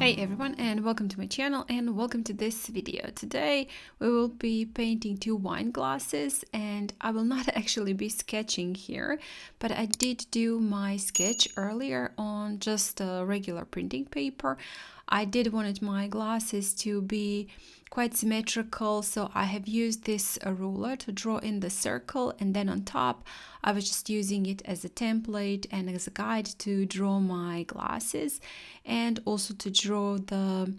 Hi everyone, and welcome to my channel and welcome to this video. Today we will be painting two wine glasses, and I will not actually be sketching here, but I did do my sketch earlier on just a regular printing paper. I did want my glasses to be quite symmetrical, so I have used this ruler to draw in the circle, and then on top I was just using it as a template and as a guide to draw my glasses, and also to draw the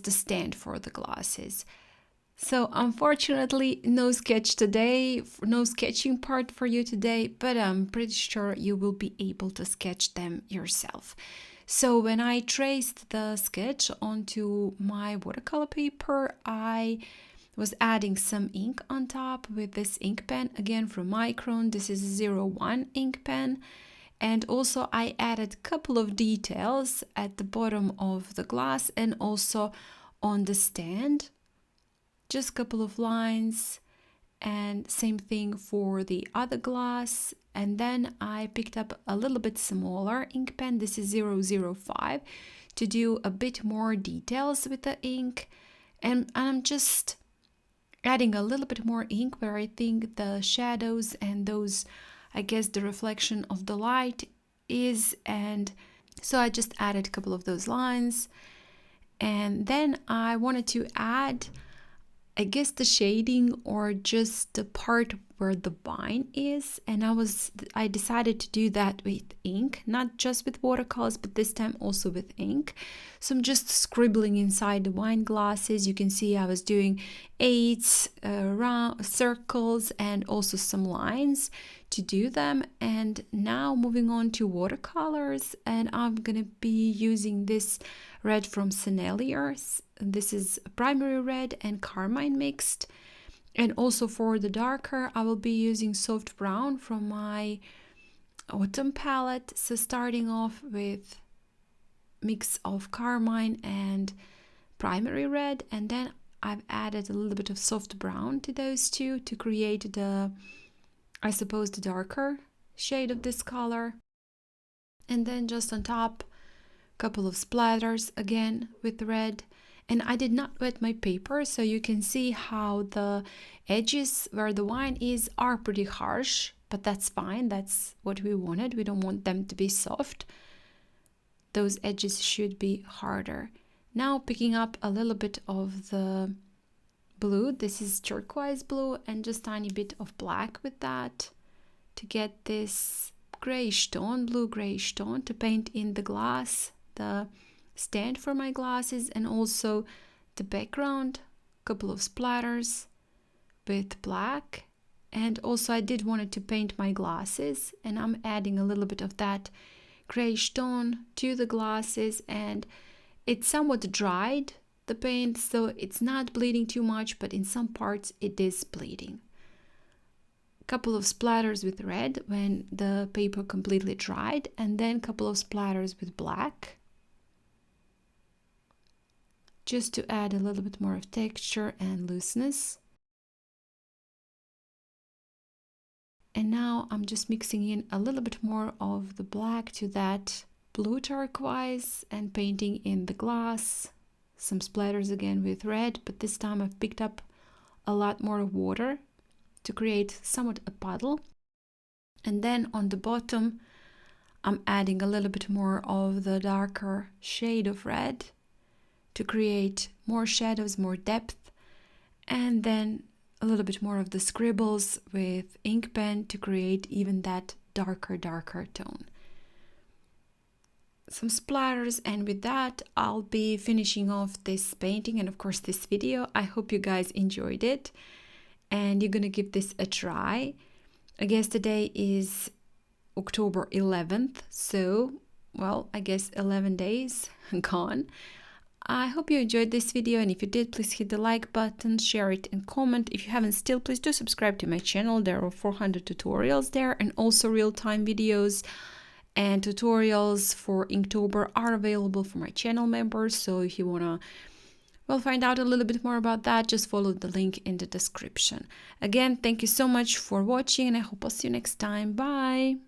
stand for the glasses. So unfortunately no sketch today, no sketching part for you today, but I'm pretty sure you will be able to sketch them yourself. So when I traced the sketch onto my watercolor paper, I was adding some ink on top with this ink pen, again from Micron. This is 01 ink pen. And also I added a couple of details at the bottom of the glass and also on the stand. Just a couple of lines, and same thing for the other glass. And then I picked up a little bit smaller ink pen, this is 005, to do a bit more details with the ink. And I'm just adding a little bit more ink where I think the shadows and those, the reflection of the light is. And so I just added a couple of those lines. And then I wanted to add the shading, or just the part where the vine is, and I decided to do that with ink, not just with watercolors, but this time also with ink. So I'm just scribbling inside the wine glasses. You can see I was doing 8 round circles and also some lines to do them. And now moving on to watercolors, and I'm gonna be using this red from Sennelier. This is primary red and carmine mixed. And also for the darker, I will be using soft brown from my autumn palette. So starting off with mix of carmine and primary red, and then I've added a little bit of soft brown to those two to create the darker shade of this color. And then just on top, a couple of splatters again with red. And I did not wet my paper, so you can see how the edges where the wine is are pretty harsh, but that's fine. That's what we wanted. We don't want them to be soft. Those edges should be harder. Now picking up a little bit of the blue. This is turquoise blue, and just tiny bit of black with that to get this grayish tone, blue grayish tone, to paint in the glass, the stand for my glasses, and also the background. A couple of splatters with black. And also I did wanted to paint my glasses, and I'm adding a little bit of that grayish tone to the glasses, and it's somewhat dried, the paint, so it's not bleeding too much, but in some parts it is bleeding. A couple of splatters with red when the paper completely dried, and then a couple of splatters with black, just to add a little bit more of texture and looseness. And now I'm just mixing in a little bit more of the black to that blue turquoise and painting in the glass. Some splatters again with red, but this time I've picked up a lot more water to create somewhat a puddle. And then on the bottom I'm adding a little bit more of the darker shade of red to create more shadows, more depth, and then a little bit more of the scribbles with ink pen to create even that darker tone. Some splatters, and with that I'll be finishing off this painting and of course this video. I hope you guys enjoyed it, and you're gonna give this a try. I guess today is October 11th, so 11 days gone. I hope you enjoyed this video, and if you did, please hit the like button, share it, and comment. If you haven't still, please do subscribe to my channel. There are 400 tutorials there, and also real-time videos and tutorials for Inktober are available for my channel members. So if you want to find out a little bit more about that, just follow the link in the description. Again, thank you so much for watching, and I hope I'll see you next time. Bye!